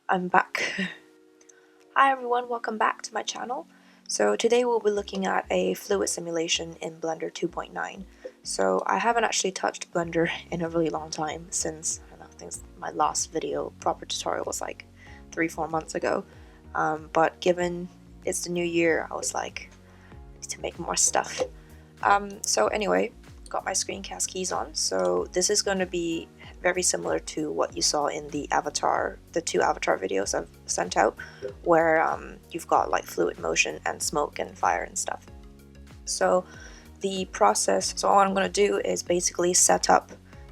I'm back. Hi everyone, welcome back to my channel. So today we'll be looking at a fluid simulation in Blender 2.9. So I haven't actually touched Blender in a really long time since, I don't know, I think my last video proper tutorial was like 3-4 months ago. But given it's the new year, I was like, I need to make more stuff. So anyway, got my screencast keys on. So this is going to be very similar to what you saw in the two avatar videos I've sent out, where you've got like fluid motion and smoke and fire and stuff. So the process, so what I'm going to do is basically set up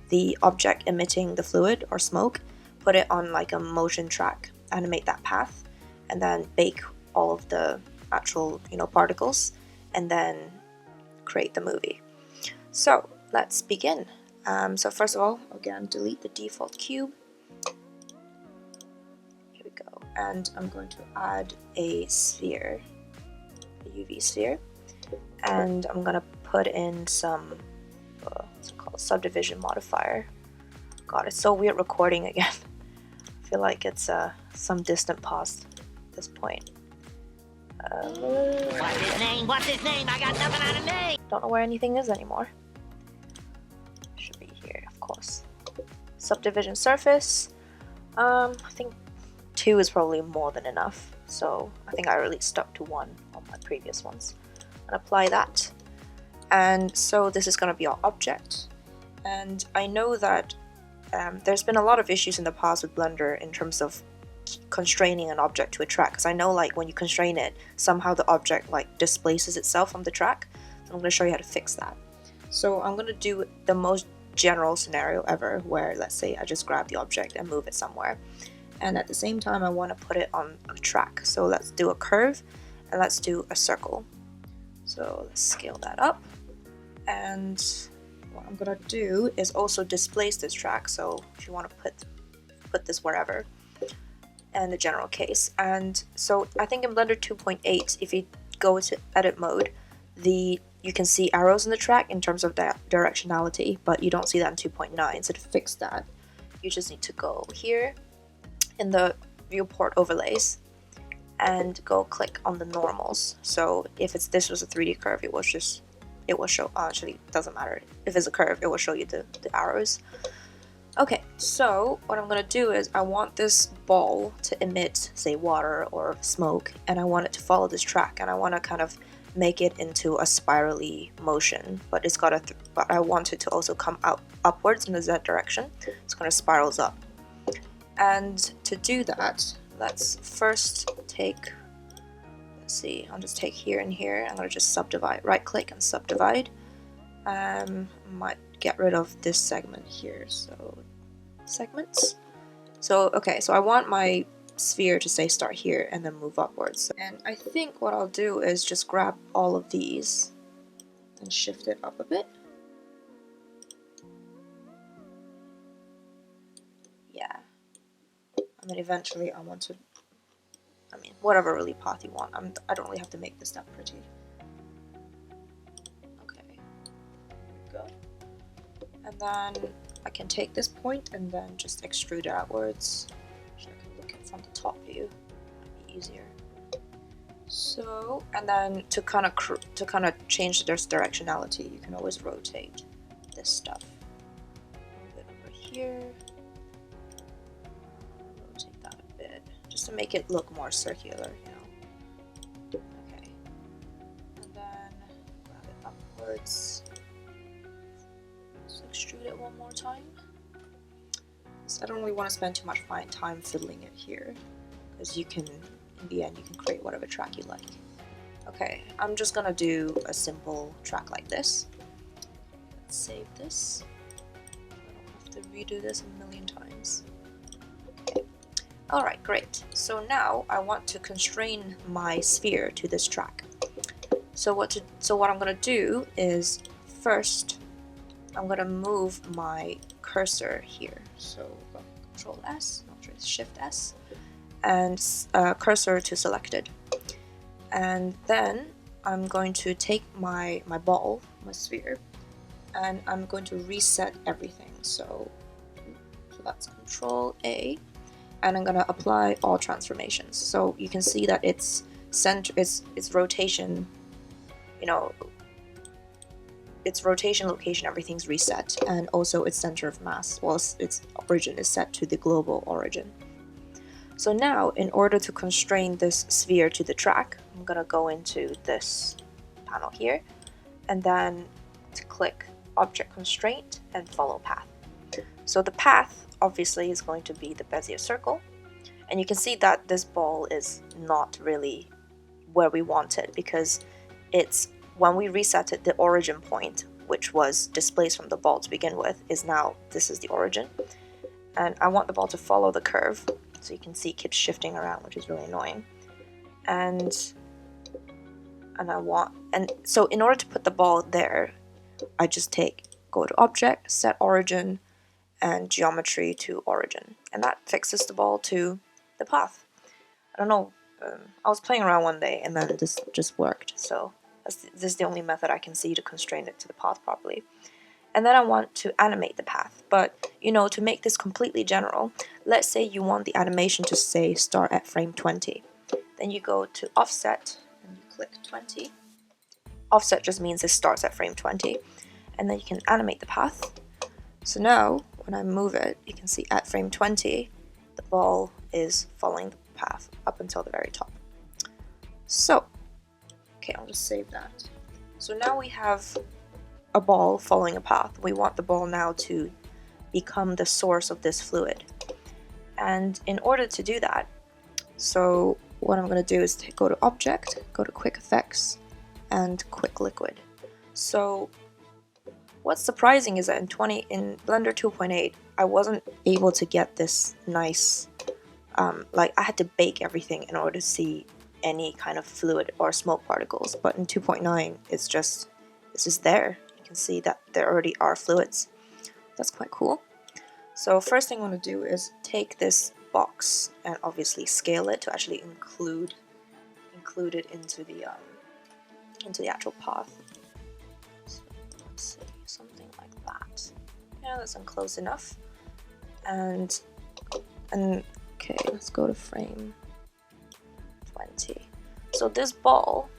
the object emitting the fluid or smoke, put it on like a motion track, animate that path, and then bake all of the actual particles, and then create the movie. So let's begin. So first of all, again, delete the default cube. Here we go. And I'm going to add a sphere, a UV sphere. And I'm going to put in some, what's it called, subdivision modifier. God, it's so weird recording again. I feel like it's some distant past at this point. What's his name? What's his name? I got nothing on a name! Don't know where anything is anymore. Course. Subdivision surface. I think 2 is probably more than enough, so I think I really stuck to 1 on my previous ones. And apply that. And so this is going to be our object. And I know that there's been a lot of issues in the past with Blender in terms of constraining an object to a track, because I know like when you constrain it, somehow the object like displaces itself from the track. So I'm going to show you how to fix that. So I'm going to do the most general scenario ever, where let's say I just grab the object and move it somewhere, and at the same time I want to put it on a track. So let's do a curve and let's do a circle. So let's scale that up, and what I'm gonna do is also displace this track. So if you want to put this wherever, in the general case. And so I think in Blender 2.8, if you go to edit mode, you can see arrows in the track in terms of that directionality, but you don't see that in 2.9. So to fix that, you just need to go here in the viewport overlays and go click on the normals. So if this was a 3D curve, it will show, actually it doesn't matter. If it's a curve, it will show you the arrows. Okay, so what I'm gonna do is I want this ball to emit, say, water or smoke, and I want it to follow this track, and I want to kind of make it into a spirally motion, but it's got but I want it to also come out upwards in the Z direction. It's gonna spirals up. And to do that, let's first take, let's see, I'll just take here and here. I'm gonna just subdivide, right click and subdivide. Might get rid of this segment here, so segments. So okay, so I want my sphere to say start here and then move upwards. And I think what I'll do is just grab all of these and shift it up a bit. Yeah. I mean, eventually I want to, whatever really path you want. I don't really have to make this that pretty. Okay. There we go. And then I can take this point and then just extrude it outwards. From the top view, that'd be easier. So, and then to kind of change this directionality, you can always rotate this stuff. Move it over here. Rotate that a bit, just to make it look more circular, Okay. And then grab it upwards. Let's extrude it one more time. I don't really want to spend too much time fiddling it here, because you can, in the end, you can create whatever track you like. Okay, I'm just gonna do a simple track like this. Let's save this. I don't have to redo this a million times. Okay. Alright, great. So now I want to constrain my sphere to this track. So what I'm gonna do is first I'm gonna move my cursor here. So Control S, not Shift S, and cursor to selected. And then I'm going to take my ball, my sphere, and I'm going to reset everything. So that's Control A, and I'm gonna apply all transformations. So you can see that its center, its rotation, you know, its rotation, location, everything's reset, and also its center of mass, while its origin is set to the global origin. So now, in order to constrain this sphere to the track, I'm gonna go into this panel here, and then to click Object Constraint and Follow Path. So the path obviously is going to be the Bezier circle, and you can see that this ball is not really where we want it, because it's when we reset it, the origin point, which was displaced from the ball to begin with, is now, this is the origin, and I want the ball to follow the curve, so you can see it keeps shifting around, which is really annoying. And so in order to put the ball there, I just go to Object, Set Origin, and Geometry to Origin, and that fixes the ball to the path. I don't know, I was playing around one day and then this just worked, so this is the only method I can see to constrain it to the path properly. And then I want to animate the path, but you know, to make this completely general, let's say you want the animation to say start at frame 20. Then you go to Offset and you click 20. Offset just means it starts at frame 20, and then you can animate the path. So now when I move it, you can see at frame 20 the ball is following the path up until the very top. So okay, I'll just save that. So now we have a ball following a path. We want the ball now to become the source of this fluid. And in order to do that, so what I'm going to do is go to Object, go to Quick Effects, and Quick Liquid. So what's surprising is that in Blender 2.8, I wasn't able to get this nice, like I had to bake everything in order to see any kind of fluid or smoke particles, but in 2.9 it's just there. You can see that there already are fluids. That's quite cool. So first thing I want to do is take this box and obviously scale it to actually include it into the actual path. So let's see, something like that. Yeah, that's close enough. And okay, let's go to frame 20. So this ball,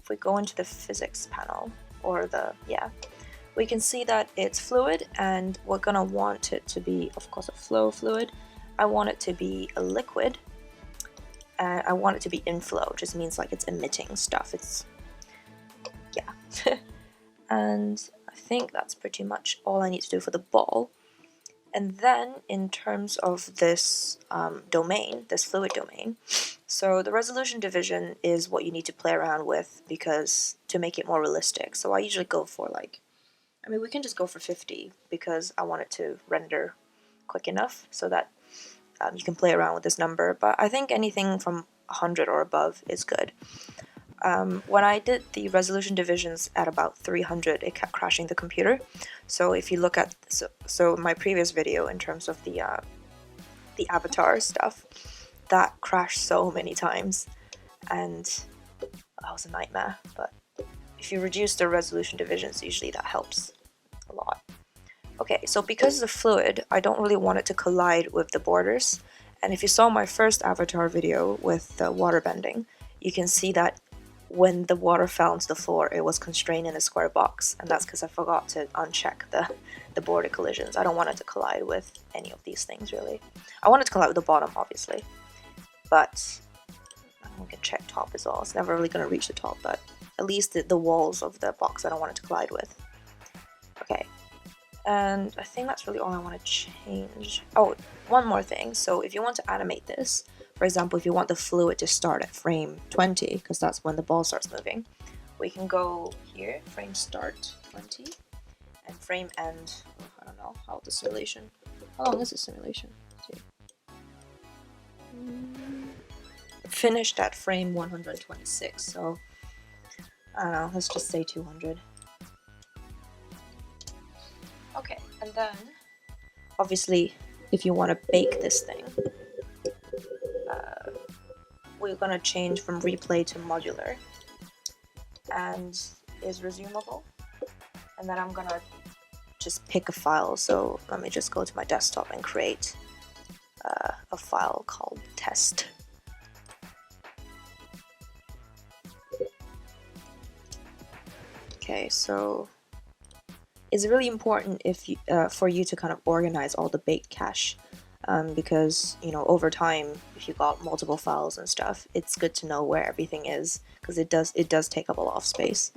if we go into the physics panel, or we can see that it's fluid, and we're gonna want it to be, of course, a flow fluid. I want it to be a liquid, and I want it to be inflow, just means like it's emitting stuff. And I think that's pretty much all I need to do for the ball. And then in terms of this domain, this fluid domain, so the resolution division is what you need to play around with to make it more realistic. So I usually go for we can just go for 50 because I want it to render quick enough so that you can play around with this number. But I think anything from 100 or above is good. When I did the resolution divisions at about 300, it kept crashing the computer. So if you look at my previous video in terms of the avatar stuff, that crashed so many times, and that was a nightmare. But if you reduce the resolution divisions, usually that helps a lot. Okay, so because it's a fluid, I don't really want it to collide with the borders. And if you saw my first avatar video with the water bending, you can see that when the water fell onto the floor, it was constrained in a square box, and that's because I forgot to uncheck the border collisions. I don't want it to collide with any of these things, really. I want it to collide with the bottom, obviously, but we can check top as well. It's never really going to reach the top, but at least the walls of the box I don't want it to collide with. Okay, and I think that's really all I want to change. Oh, one more thing. So if you want to animate this, for example, if you want the fluid to start at frame 20, because that's when the ball starts moving, we can go here, frame start 20, and frame end, I don't know, how long is the simulation? Let's see. Finished at frame 126, so I don't know, let's just say 200. Okay, and then obviously if you want to bake this thing, we're going to change from replay to modular, and is resumable, and then I'm going to just pick a file. So let me just go to my desktop and create a file called test. Okay, so it's really important if you, for you to kind of organize all the baked cache, because you know, over time, if you got multiple files and stuff, it's good to know where everything is, because it does take up a lot of space.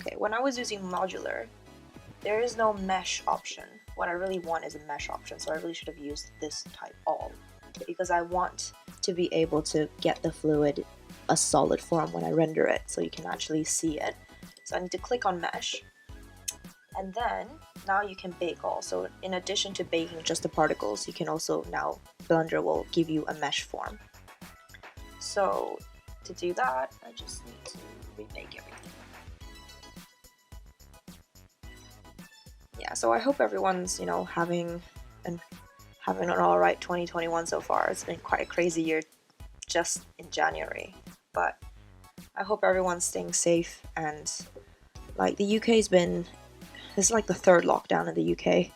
Okay, when I was using modular, there is no mesh option. What I really want is a mesh option, so I really should have used this type all, because I want to be able to get the fluid a solid form when I render it, so you can actually see it. So I need to click on mesh, and then now you can bake all. So in addition to baking just the particles, you can also, now Blender will give you a mesh form. So to do that, I just need to remake everything. Yeah, so I hope everyone's, you know, having an alright 2021 so far. It's been quite a crazy year just in January, but I hope everyone's staying safe. And like, the UK's been, this is like the third lockdown in the UK,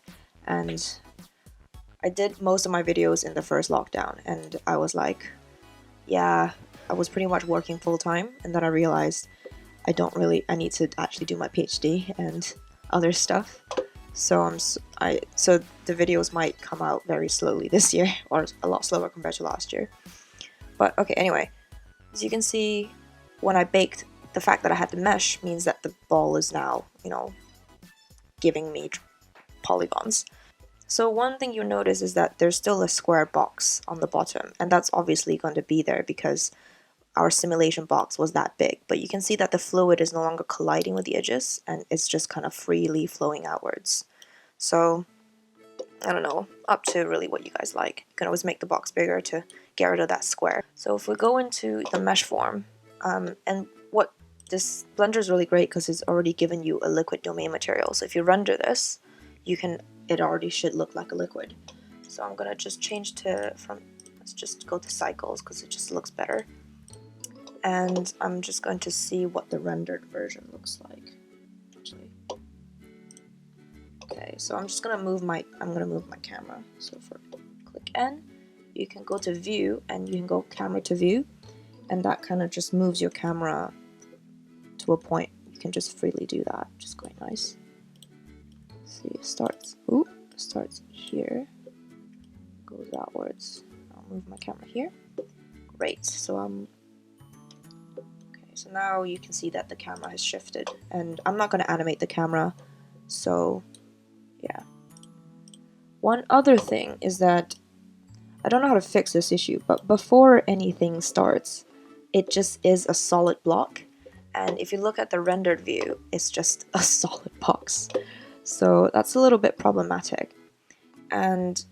and I did most of my videos in the first lockdown, and I was like, yeah, I was pretty much working full-time, and then I realized I need to actually do my PhD and other stuff. So so the videos might come out very slowly this year, or a lot slower compared to last year. But okay, anyway, as you can see, when I baked, the fact that I had the mesh means that the ball is now, you know, giving me polygons. So one thing you'll notice is that there's still a square box on the bottom, and that's obviously going to be there because our simulation box was that big. But you can see that the fluid is no longer colliding with the edges, and it's just kind of freely flowing outwards. So I don't know, up to really what you guys like. You can always make the box bigger to get rid of that square. So if we go into the mesh form, and what this Blender is really great because it's already given you a liquid domain material. So if you render this, it already should look like a liquid. So I'm gonna just change let's just go to cycles because it just looks better. And I'm just going to see what the rendered version looks like. Actually. Okay, so I'm gonna move my camera. So click N, you can go to view and you can go camera to view, and that kind of just moves your camera to a point. You can just freely do that, which is quite nice. See, it starts here, goes outwards. I'll move my camera here. Great. So okay, so now you can see that the camera has shifted, and I'm not going to animate the camera, so yeah. One other thing is that I don't know how to fix this issue, but before anything starts, it just is a solid block, and if you look at the rendered view, it's just a solid box. So that's a little bit problematic. And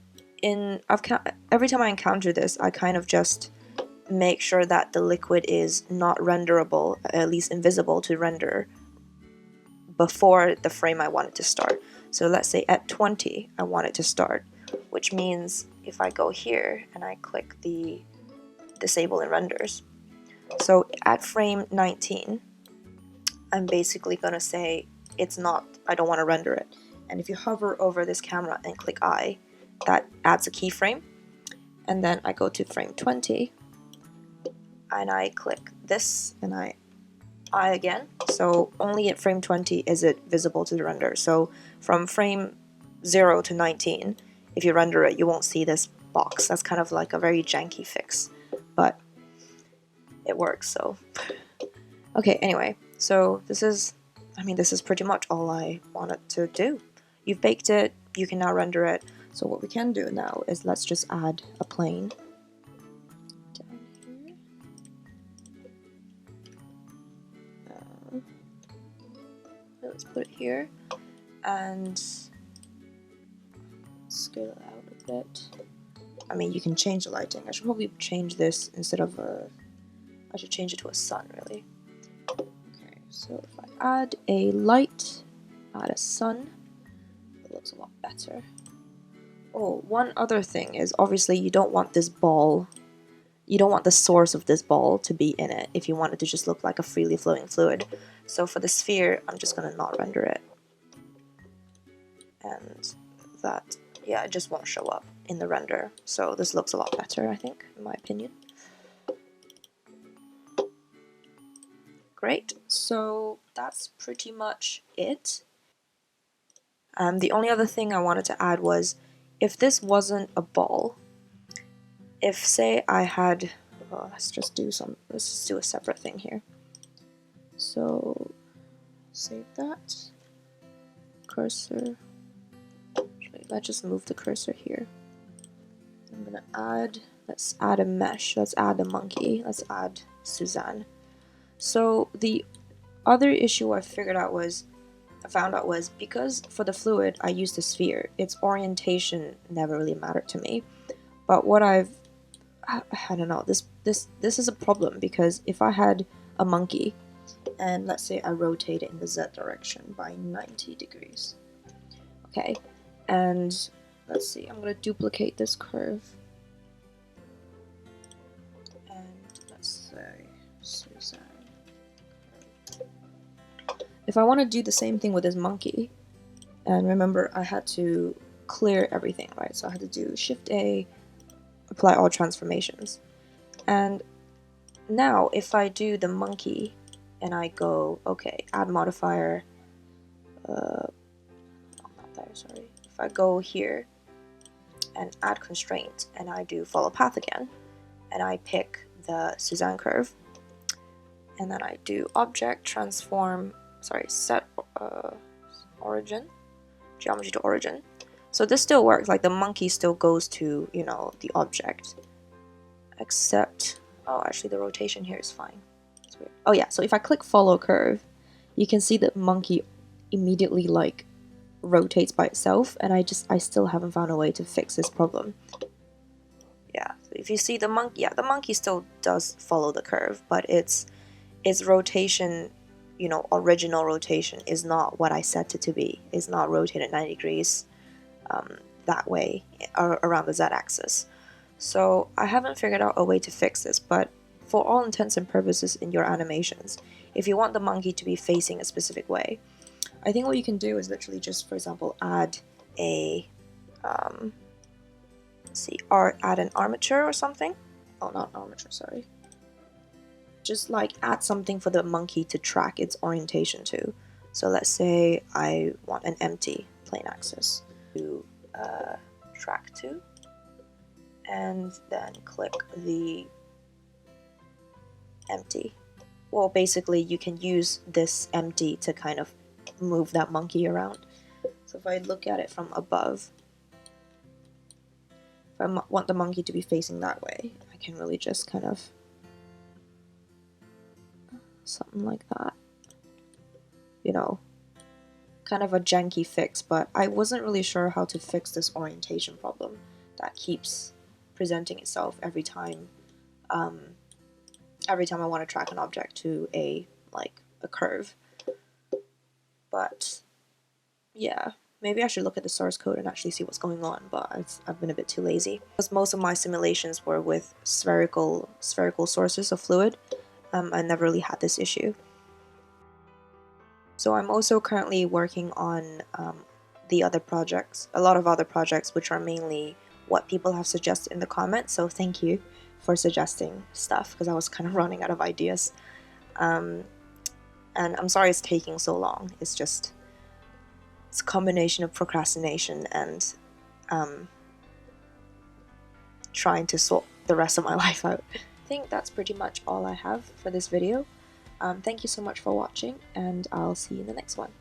every time I encounter this, I kind of just make sure that the liquid is not renderable, at least invisible to render, before the frame I want it to start. So let's say at 20 I want it to start, which means if I go here and I click the disable in renders, so at frame 19 I'm basically gonna say I don't want to render it. And if you hover over this camera and click I, that adds a keyframe. And then I go to frame 20 and I click this and I again. So only at frame 20 is it visible to the render. So from frame 0 to 19, if you render it, you won't see this box. That's kind of like a very janky fix, but it works. So okay, anyway, so this is pretty much all I wanted to do. You've baked it, you can now render it. So what we can do now is let's just add a plane down here. Let's put it here and scale it out a bit. I mean, you can change the lighting. I should probably change this instead of I should change it to a sun, really. Okay, so if I add a light, add a sun, it looks a lot better. Oh, one other thing is obviously you don't want this ball, you don't want the source of this ball to be in it if you want it to just look like a freely flowing fluid. So for the sphere, I'm just gonna not render it. And that yeah, it just won't show up in the render. So this looks a lot better, I think, in my opinion. Great, so that's pretty much it. The only other thing I wanted to add was, if this wasn't a ball, if say I had, let's just do a separate thing here. So save that, cursor, let's just move the cursor here. I'm gonna add, let's add a mesh, let's add a monkey, let's add Suzanne. So the other issue I found out was because for the fluid I used a sphere, its orientation never really mattered to me. But what I don't know, this is a problem, because if I had a monkey and let's say I rotate it in the Z direction by 90 degrees. Okay, and let's see, I'm going to duplicate this curve. And let's say Suzanne. If I want to do the same thing with this monkey, and remember I had to clear everything, right? So I had to do Shift A, apply all transformations. And now if I do the monkey and I go, okay, add modifier, not there, sorry. If I go here and add constraint and I do follow path again, and I pick the Suzanne curve, and then I do object transform, sorry, set origin, geometry to origin. So this still works, like the monkey still goes to, you know, the object, except, oh, actually the rotation here is fine. It's weird. Oh yeah, so if I click follow curve, you can see that monkey immediately like rotates by itself, and I still haven't found a way to fix this problem. Yeah, so if you see the monkey, yeah, the monkey still does follow the curve, but its rotation, you know, original rotation is not what I set it to be. It's not rotated 90 degrees that way around the z-axis. So I haven't figured out a way to fix this, but for all intents and purposes in your animations, if you want the monkey to be facing a specific way, I think what you can do is literally just, for example, add a add an armature or something. Oh, not armature, sorry. Just like add something for the monkey to track its orientation to. So let's say I want an empty plane axis to track to, and then click the empty. Well, basically you can use this empty to kind of move that monkey around. So if I look at it from above, if I want the monkey to be facing that way, I can really just kind of something like that, you know, kind of a janky fix, but I wasn't really sure how to fix this orientation problem that keeps presenting itself every time I want to track an object to a curve. But yeah, maybe I should look at the source code and actually see what's going on, but I've been a bit too lazy. Because most of my simulations were with spherical sources of fluid, I never really had this issue. So I'm also currently working on a lot of other projects, which are mainly what people have suggested in the comments, so thank you for suggesting stuff, because I was kind of running out of ideas. And I'm sorry it's taking so long. It's a combination of procrastination and trying to sort the rest of my life out. I think that's pretty much all I have for this video. Thank you so much for watching, and I'll see you in the next one.